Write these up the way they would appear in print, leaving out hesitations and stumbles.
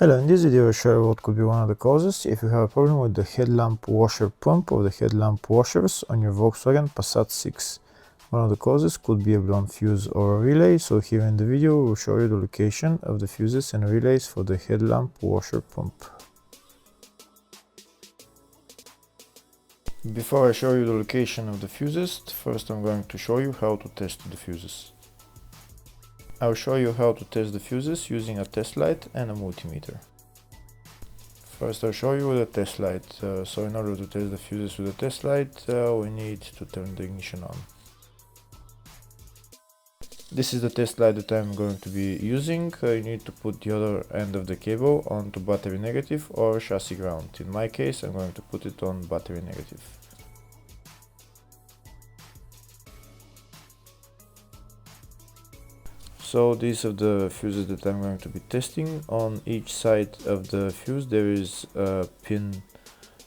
Hello, in this video I'll show you what could be one of the causes if you have a problem with the headlamp washer pump or the headlamp washers on your Volkswagen Passat 6. One of the causes could be a blown fuse or a relay, so here in the video we'll show you the location of the fuses and relays for the headlamp washer pump. Before I show you the location of the fuses, first I'm going to show you how to test the fuses. I'll show you how to test the fuses using a test light and a multimeter. First I'll show you with a test light. So in order to test the fuses with a test light, we need to turn the ignition on. This is the test light that I'm going to be using. You need to put the other end of the cable onto battery negative or chassis ground. In my case I'm going to put it on battery negative. So these are the fuses that I'm going to be testing. On each side of the fuse there is a pin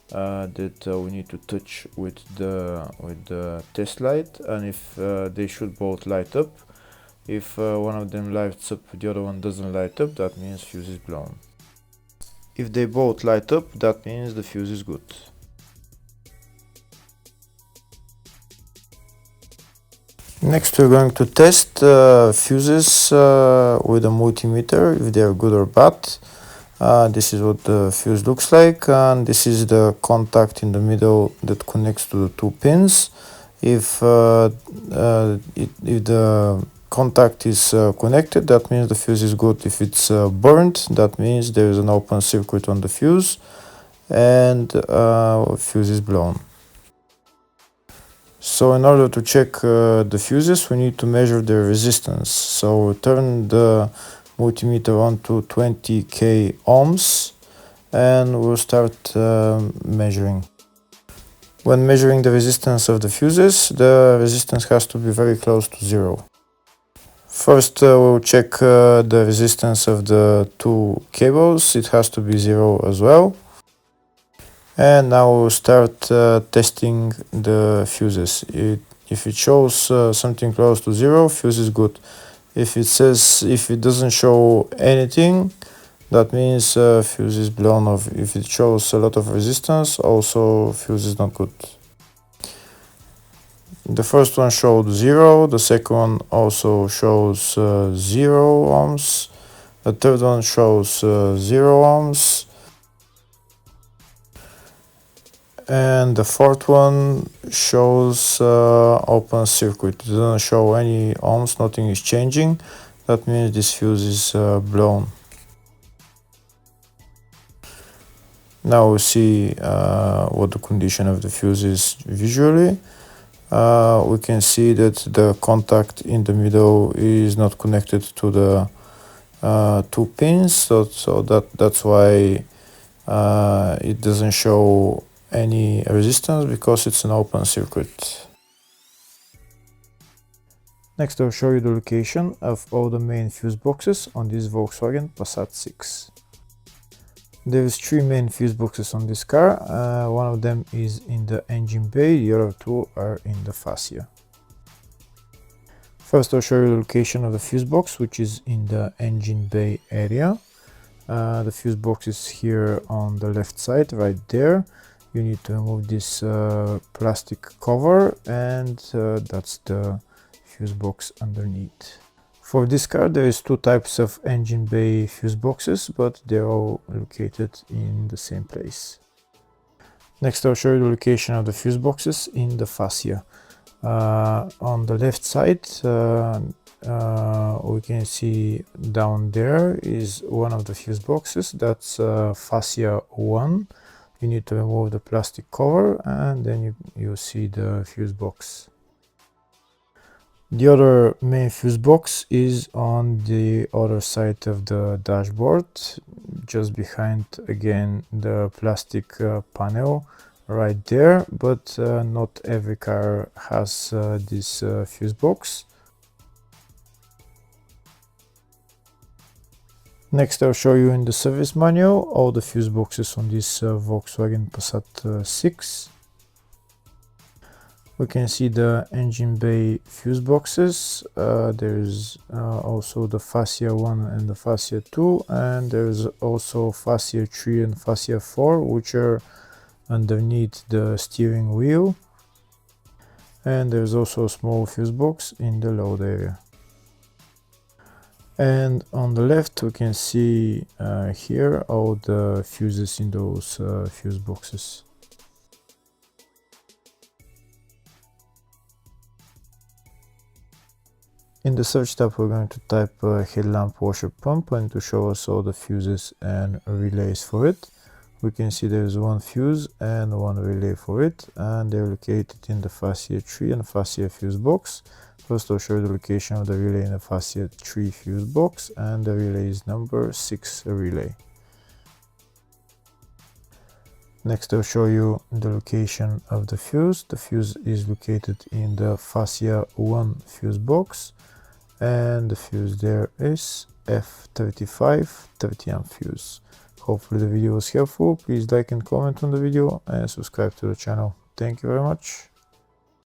that we need to touch with the test light, and if they should both light up. If one of them lights up, the other one doesn't light up, that means fuse is blown. If they both light up, that means the fuse is good. Next we're going to test fuses with a multimeter, if they are good or bad. This is what the fuse looks like, and this is the contact in the middle that connects to the two pins. If the contact is connected, that means the fuse is good. If it's burnt, that means there is an open circuit on the fuse and fuse is blown. So in order to check the fuses, we need to measure their resistance. So we turn the multimeter on to 20k ohms and we'll start measuring. When measuring the resistance of the fuses, the resistance has to be very close to zero. First we'll check the resistance of the two cables. It has to be zero as well. And now we'll start testing the fuses. If it shows something close to zero, fuse is good. If it doesn't show anything, that means fuse is blown off. If it shows a lot of resistance, also fuse is not good. The first one showed 0, the second one also shows 0 ohms, the third one shows 0 ohms, and the fourth one shows open circuit. It doesn't show any ohms, nothing is changing. That means this fuse is blown. Now we'll see what the condition of the fuse is visually. We can see that the contact in the middle is not connected to the two pins, so that's why it doesn't show any resistance, because it's an open circuit. Next I'll show you the location of all the main fuse boxes on this Volkswagen Passat 6. There is 3 main fuse boxes on this car. One of them is in the engine bay, the other 2 are in the fascia. First I'll show you the location of the fuse box, which is in the engine bay area. The fuse box is here on the left side, right there. You need to remove this plastic cover, and that's the fuse box underneath. For this car there is 2 types of engine bay fuse boxes, but they're all located in the same place. Next I'll show you the location of the fuse boxes in the fascia. On the left side we can see down there is one of the fuse boxes, that's fascia 1. You need to remove the plastic cover and then you see the fuse box. The other main fuse box is on the other side of the dashboard, just behind again the plastic panel right there, but not every car has this fuse box. Next I'll show you in the service manual all the fuse boxes on this Volkswagen Passat 6. We can see the engine bay fuse boxes. There's also the fascia 1 and the fascia 2, and there's also fascia 3 and fascia 4, which are underneath the steering wheel. And there's also a small fuse box in the load area. And on the left we can see here all the fuses in those fuse boxes. In the search tab we're going to type headlamp washer pump, and to show us all the fuses and relays for it. We can see there's one fuse and one relay for it, and they're located in the fascia 3 and fascia fuse box. First I'll show you the location of the relay in the fascia 3 fuse box, and the relay is number 6 relay. Next I'll show you the location of the fuse. The fuse is located in the fascia 1 fuse box, and the fuse there is F35 30 amp fuse. Hopefully the video was helpful. Please like and comment on the video and subscribe to the channel. Thank you very much.